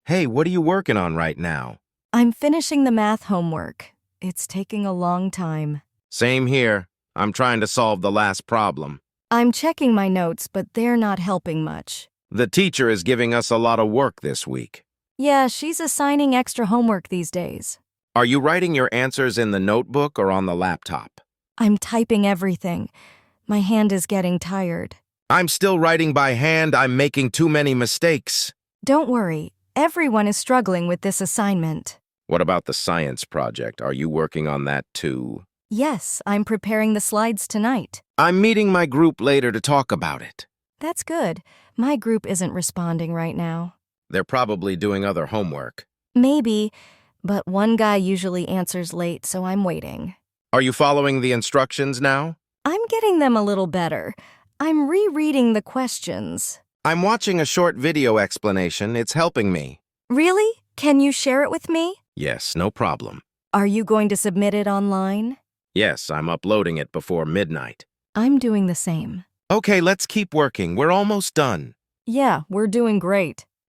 Hey, what are you working on right now? I'm finishing the math homework. It's taking a long time. Same here. I'm trying to solve the last problem. I'm checking my notes, but they're not helping much. The teacher is giving us a lot of work this week. Yeah, she's assigning extra homework these days. Are you writing your answers in the notebook or on the laptop? I'm typing everything. My hand is getting tired. I'm still writing by hand. I'm making too many mistakes. Don't worry, everyone is struggling with this assignment. What about the science project? Are you working on that too? Yes, I'm preparing the slides tonight. I'm meeting my group later to talk about it. That's good. My group isn't responding right now. They're probably doing other homework. Maybe, but one guy usually answers late, so I'm waiting. Are you following the instructions now? I'm getting them a little better. I'm rereading the questions. I'm watching a short video explanation. It's helping me. Really? Can you share it with me? Yes, no problem. Are you going to submit it online? Yes, I'm uploading it before midnight. I'm doing the same. Okay, let's keep working. We're almost done. Yeah, we're doing great.